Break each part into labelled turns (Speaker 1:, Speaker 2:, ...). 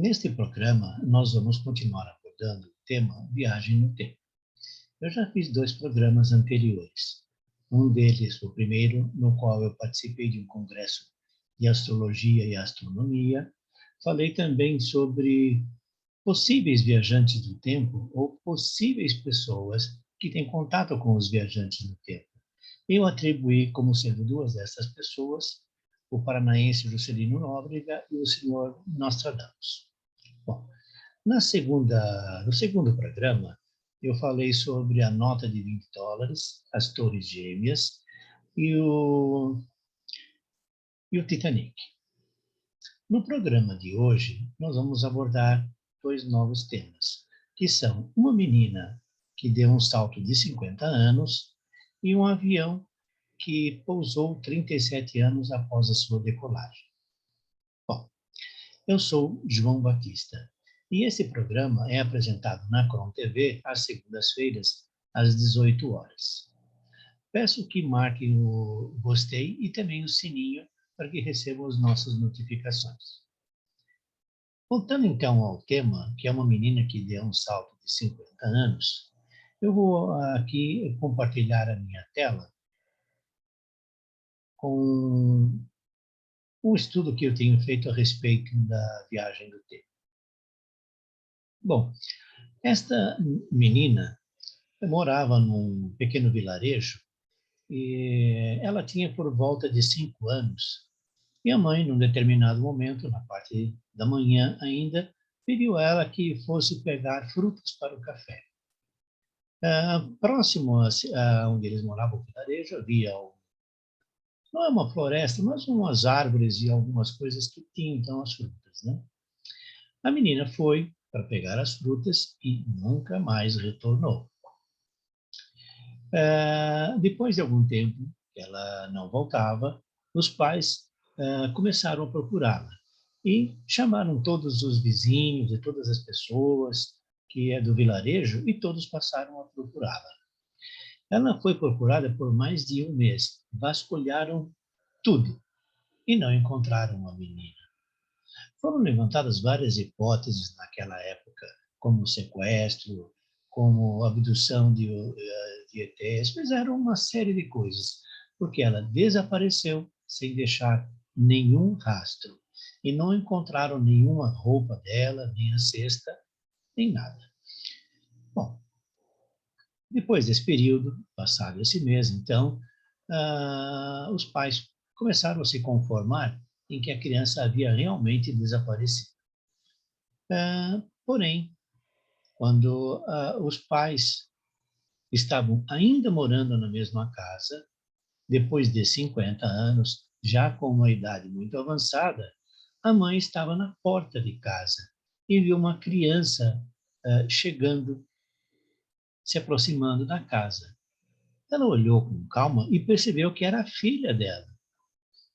Speaker 1: Neste programa, nós vamos continuar abordando o tema viagem no tempo. Eu já fiz dois programas anteriores. Um deles, o primeiro, no qual eu participei de um congresso de astrologia e astronomia. Falei também sobre possíveis viajantes do tempo ou possíveis pessoas que têm contato com os viajantes do tempo. Eu atribuí como sendo duas dessas pessoas, o paranaense Juscelino Nóbrega e o senhor Nostradamus. Bom, no segundo programa, eu falei sobre a nota de US$ 20, as Torres Gêmeas e o Titanic. No programa de hoje, nós vamos abordar dois novos temas, que são uma menina que deu um salto de 50 anos e um avião que pousou 37 anos após a sua decolagem. Bom, eu sou João Batista e esse programa é apresentado na Crom TV às segundas-feiras, às 18 horas. Peço que marquem o gostei e também o sininho para que recebam as nossas notificações. Voltando então ao tema, que é uma menina que deu um salto de 50 anos, eu vou aqui compartilhar a minha tela com um estudo que eu tenho feito a respeito da viagem do tempo. Bom, esta menina morava num pequeno vilarejo e ela tinha por volta de 5 anos. E a mãe, num determinado momento, na parte da manhã ainda, pediu a ela que fosse pegar frutas para o café. Próximo a onde eles moravam, o vilarejo, havia, não é uma floresta, mas umas árvores e algumas coisas que tinham então as frutas, né? A menina foi para pegar as frutas e nunca mais retornou. Depois de algum tempo que ela não voltava, os pais começaram a procurá-la e chamaram todos os vizinhos e todas as pessoas que é do vilarejo e todos passaram a procurá-la. Ela foi procurada por mais de um mês, vasculharam tudo e não encontraram a menina. Foram levantadas várias hipóteses naquela época, como sequestro, como abdução de ETs, fizeram uma série de coisas, porque ela desapareceu sem deixar nenhum rastro. E não encontraram nenhuma roupa dela, nem a cesta, nem nada. Bom, depois desse período, passado esse mês, então, os pais começaram a se conformar em que a criança havia realmente desaparecido. Porém, quando os pais estavam ainda morando na mesma casa, depois de 50 anos, já com uma idade muito avançada, a mãe estava na porta de casa e viu uma criança chegando, se aproximando da casa. Ela olhou com calma e percebeu que era a filha dela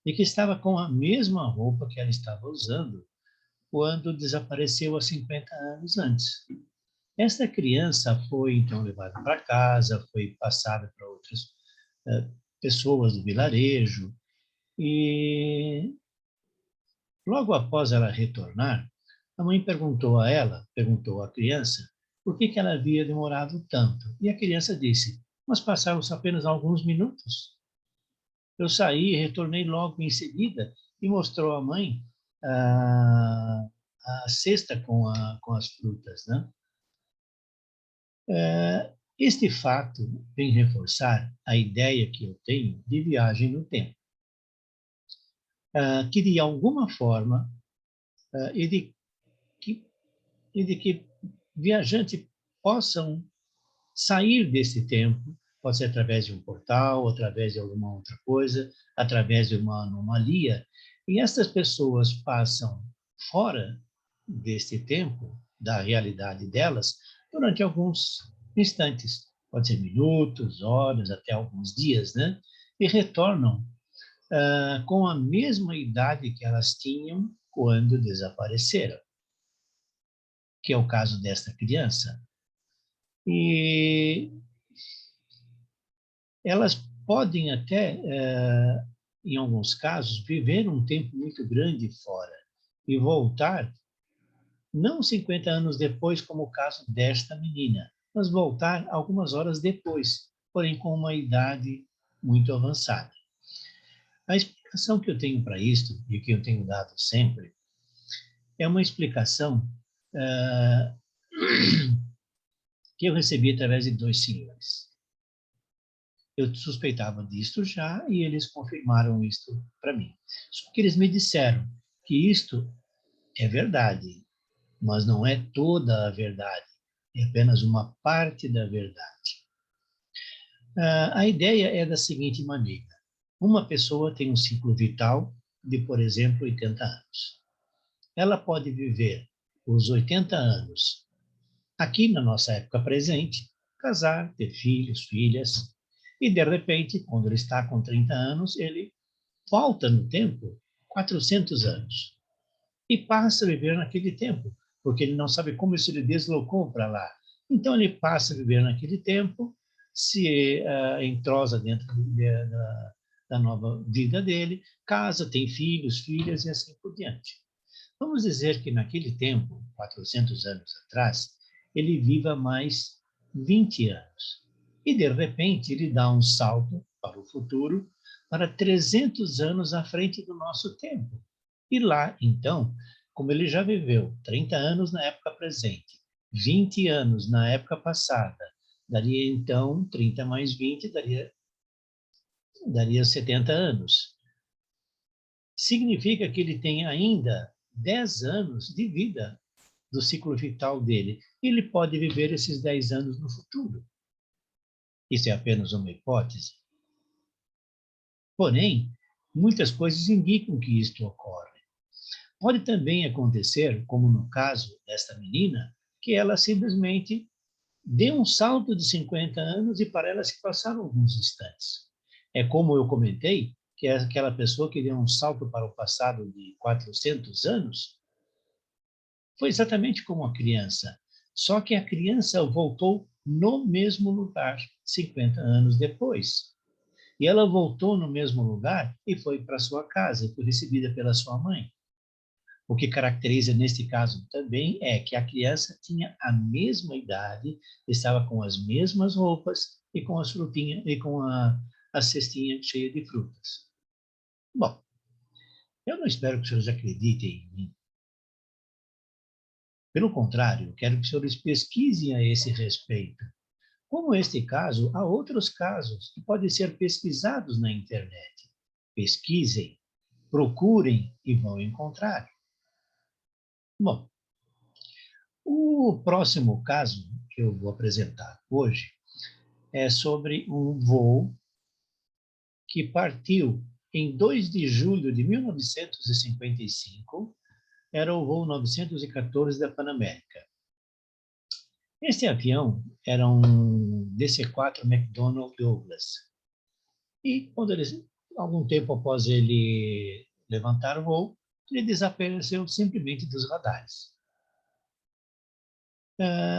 Speaker 1: e que estava com a mesma roupa que ela estava usando quando desapareceu há 50 anos antes. Esta criança foi, então, levada para casa, foi passada para outras pessoas do vilarejo, e logo após ela retornar, a mãe perguntou à criança, por que ela havia demorado tanto. E a criança disse, mas passaram-se apenas alguns minutos. Eu saí e retornei logo em seguida e mostrou à mãe a cesta com as frutas, né? Este fato vem reforçar a ideia que eu tenho de viagem no tempo, que de alguma forma e de que viajantes possam sair desse tempo, pode ser através de um portal, através de alguma outra coisa, através de uma anomalia, e essas pessoas passam fora desse tempo, da realidade delas, durante alguns instantes, pode ser minutos, horas, até alguns dias, né? E retornam com a mesma idade que elas tinham quando desapareceram, que é o caso desta criança. E elas podem até, em alguns casos, viver um tempo muito grande fora e voltar não 50 anos depois, como o caso desta menina, mas voltar algumas horas depois, porém com uma idade muito avançada. A explicação que eu tenho para isto, e que eu tenho dado sempre, é uma explicação uh, que eu recebi através de dois senhores. Eu suspeitava disto já e eles confirmaram isto para mim. Só que eles me disseram que isto é verdade, mas não é toda a verdade, é apenas uma parte da verdade. A ideia é da seguinte maneira: uma pessoa tem um ciclo vital de, por exemplo, 80 anos. Ela pode viver os 80 anos aqui na nossa época presente, casar, ter filhos, filhas, e de repente, quando ele está com 30 anos, ele volta no tempo 400 anos e passa a viver naquele tempo, porque ele não sabe como isso lhe deslocou para lá. Então ele passa a viver naquele tempo, se entrosa dentro da nova vida dele, casa, tem filhos, filhas e assim por diante. Vamos dizer que naquele tempo, 400 anos atrás, ele viva mais 20 anos. E, de repente, ele dá um salto para o futuro, para 300 anos à frente do nosso tempo. E lá, então, como ele já viveu 30 anos na época presente, 20 anos na época passada, daria, então, 30 mais 20, daria 70 anos. Significa que ele tem ainda 10 anos de vida do ciclo vital dele. Ele pode viver esses 10 anos no futuro. Isso é apenas uma hipótese. Porém, muitas coisas indicam que isto ocorre. Pode também acontecer, como no caso desta menina, que ela simplesmente dê um salto de 50 anos e para ela se passaram alguns instantes. É como eu comentei, que é aquela pessoa que deu um salto para o passado de 400 anos, foi exatamente como a criança, só que a criança voltou no mesmo lugar 50 anos depois. E ela voltou no mesmo lugar e foi para sua casa e foi recebida pela sua mãe. O que caracteriza neste caso também é que a criança tinha a mesma idade, estava com as mesmas roupas e com as frutinhas e com a cestinha cheia de frutas. Bom, eu não espero que os senhores acreditem em mim. Pelo contrário, quero que os senhores pesquisem a esse respeito. Como este caso, há outros casos que podem ser pesquisados na internet. Pesquisem, procurem e vão encontrar. Bom, o próximo caso que eu vou apresentar hoje é sobre um voo que partiu em 2 de julho de 1955, era o voo 914 da Panamérica. Este avião era um DC-4 McDonnell Douglas. E quando algum tempo após ele levantar o voo, ele desapareceu simplesmente dos radares.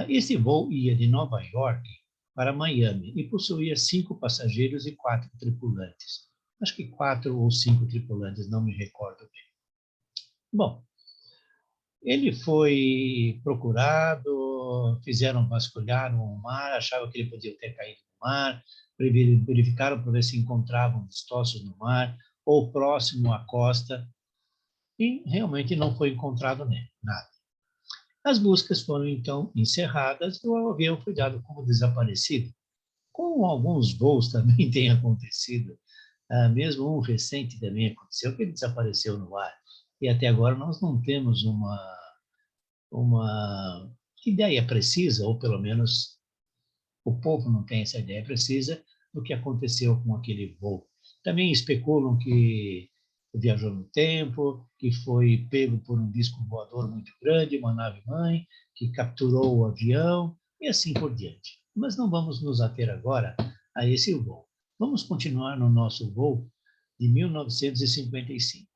Speaker 1: Esse voo ia de Nova York para Miami e possuía 5 passageiros e 4 tripulantes. Acho que 4 ou 5 tripulantes, não me recordo bem. Bom, ele foi procurado, fizeram vasculhar o mar, achavam que ele podia ter caído no mar, verificaram para ver se encontravam destroços no mar ou próximo à costa, e realmente não foi encontrado nada. As buscas foram então encerradas e o avião foi dado como desaparecido. Como alguns voos também têm acontecido, mesmo um recente também aconteceu, que ele desapareceu no ar. E até agora nós não temos uma ideia precisa, ou pelo menos o povo não tem essa ideia precisa do que aconteceu com aquele voo. Também especulam que viajou no tempo, que foi pego por um disco voador muito grande, uma nave-mãe, que capturou o avião, e assim por diante. Mas não vamos nos ater agora a esse voo. Vamos continuar no nosso voo de 1955.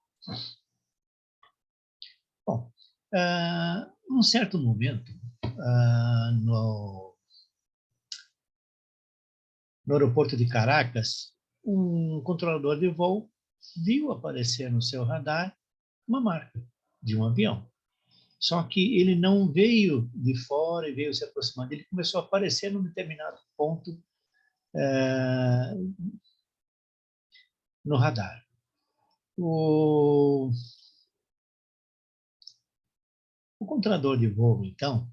Speaker 1: Bom, num certo momento, no aeroporto de Caracas, um controlador de voo viu aparecer no seu radar uma marca de um avião. Só que ele não veio de fora e veio se aproximando, ele começou a aparecer num determinado ponto no radar. O controlador de voo, então,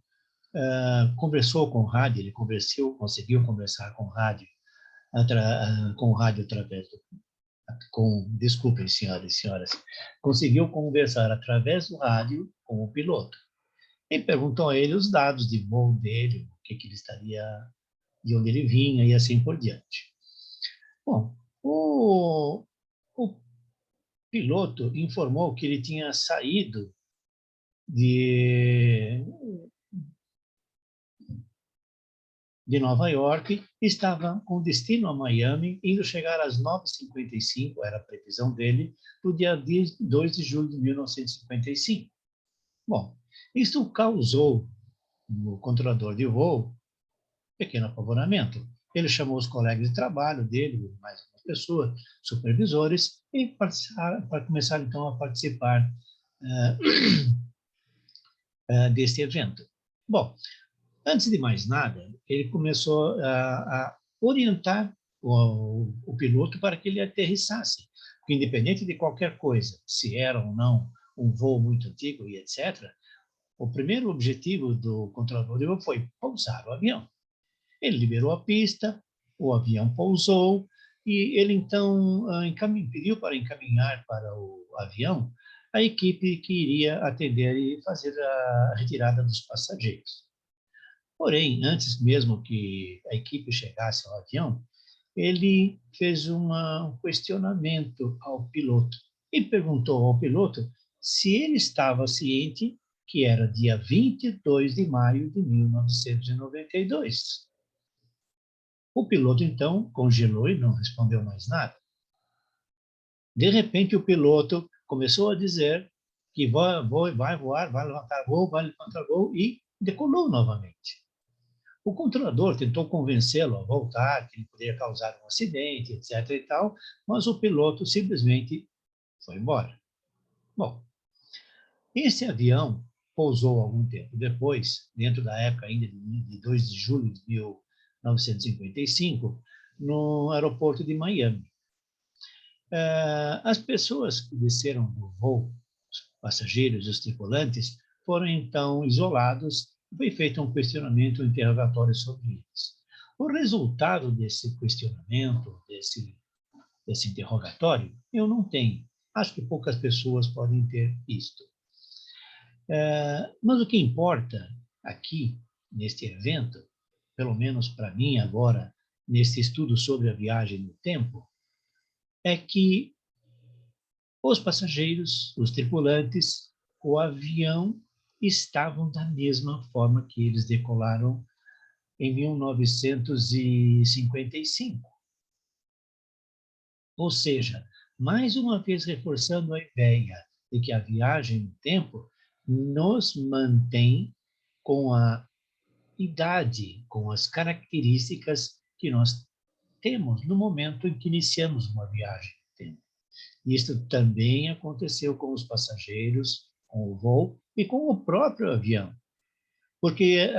Speaker 1: conversou com o rádio, ele conseguiu conversar com o rádio, com o rádio através do, desculpem, senhoras e senhoras, conseguiu conversar através do rádio com o piloto. E perguntou a ele os dados de voo dele, o que, que ele estaria, de onde ele vinha e assim por diante. Bom, o piloto informou que ele tinha saído de Nova York, estava com destino a Miami, indo chegar às 9h55, era a previsão dele, no dia 2 de julho de 1955. Bom, isso causou no controlador de voo pequeno apavoramento. Ele chamou os colegas de trabalho dele, mais uma pessoa, supervisores, e começaram então a participar deste evento. Bom, antes de mais nada, ele começou a orientar o piloto para que ele aterrissasse, porque independente de qualquer coisa, se era ou não um voo muito antigo e etc., o primeiro objetivo do controlador de voo foi pousar o avião. Ele liberou a pista, o avião pousou, e ele então pediu para encaminhar para o avião a equipe que iria atender e fazer a retirada dos passageiros. Porém, antes mesmo que a equipe chegasse ao avião, ele fez um questionamento ao piloto e perguntou ao piloto se ele estava ciente que era dia 22 de maio de 1992. O piloto, então, congelou e não respondeu mais nada. De repente, o piloto começou a dizer que vai voar, vai levantar voo, vai levantar voo, e decolou novamente. O controlador tentou convencê-lo a voltar, que ele poderia causar um acidente, etc. e tal, mas o piloto simplesmente foi embora. Bom, esse avião pousou algum tempo depois, dentro da época ainda de 2 de julho de 1955, no aeroporto de Miami. As pessoas que desceram do voo, os passageiros e os tripulantes, foram então isolados e foi feito um questionamento, um interrogatório sobre eles. O resultado desse questionamento, desse interrogatório, eu não tenho. Acho que poucas pessoas podem ter isto. Mas o que importa aqui, neste evento, pelo menos para mim agora, nesse estudo sobre a viagem no tempo, é que os passageiros, os tripulantes, o avião estavam da mesma forma que eles decolaram em 1955. Ou seja, mais uma vez reforçando a ideia de que a viagem no tempo nos mantém com a idade, com as características que nós temos no momento em que iniciamos uma viagem no tempo. Isso também aconteceu com os passageiros, com o voo e com o próprio avião. Porque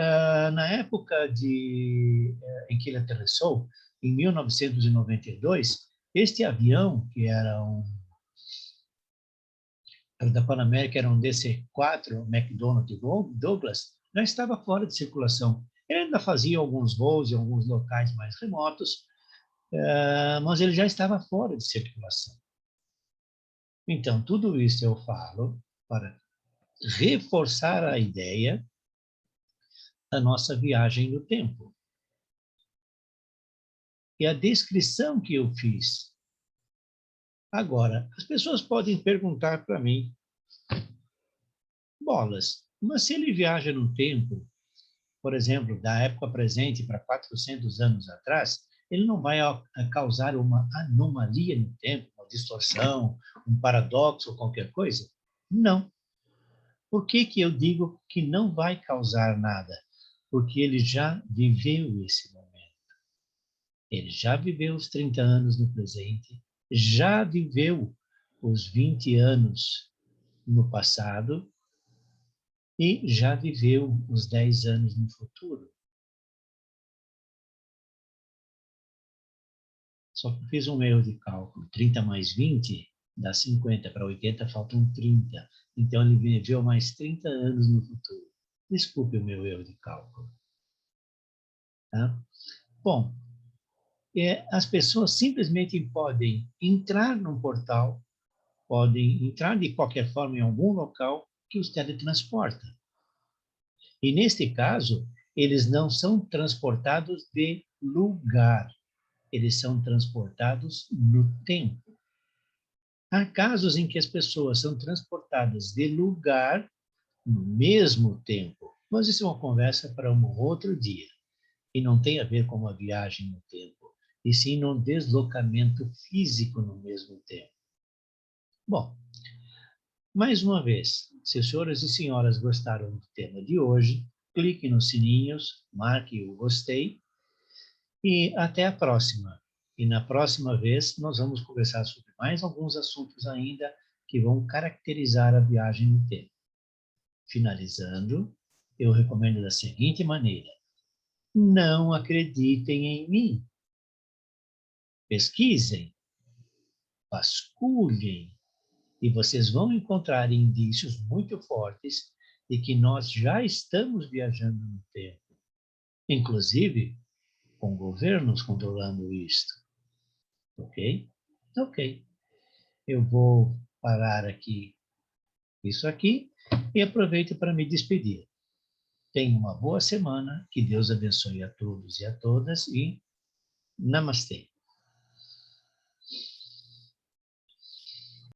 Speaker 1: na época em que ele aterrissou, em 1992, este avião, que era da Pan American, era um DC-4 McDonnell Douglas, já estava fora de circulação. Ele ainda fazia alguns voos em alguns locais mais remotos, mas ele já estava fora de circulação. Então, tudo isso eu falo para reforçar a ideia da nossa viagem no tempo. E a descrição que eu fiz. Agora, as pessoas podem perguntar para mim, Bolas, mas se ele viaja no tempo, por exemplo, da época presente para 400 anos atrás, ele não vai causar uma anomalia no tempo, uma distorção, um paradoxo ou qualquer coisa? Não. Por que que eu digo que não vai causar nada? Porque ele já viveu esse momento. Ele já viveu os 30 anos no presente, já viveu os 20 anos no passado, e já viveu os 10 anos no futuro. Só que eu fiz um erro de cálculo. 30 mais 20 dá 50, para 80 faltam 30. Então, ele viveu mais 30 anos no futuro. Desculpe o meu erro de cálculo. Tá? Bom, as pessoas simplesmente podem entrar num portal, podem entrar de qualquer forma em algum local que os teletransporta. E, neste caso, eles não são transportados de lugar, eles são transportados no tempo. Há casos em que as pessoas são transportadas de lugar no mesmo tempo, mas isso é uma conversa para um outro dia. E não tem a ver com uma viagem no tempo, e sim num deslocamento físico no mesmo tempo. Bom, mais uma vez, se os senhores e senhoras gostaram do tema de hoje, clique nos sininhos, marque o gostei e até a próxima. E na próxima vez nós vamos conversar sobre mais alguns assuntos ainda que vão caracterizar a viagem no tempo. Finalizando, eu recomendo da seguinte maneira: não acreditem em mim. Pesquisem, vasculhem, e vocês vão encontrar indícios muito fortes de que nós já estamos viajando no tempo, inclusive com governos controlando isto. Ok? Ok. Eu vou parar aqui isso aqui e aproveito para me despedir. Tenha uma boa semana, que Deus abençoe a todos e a todas e namastê.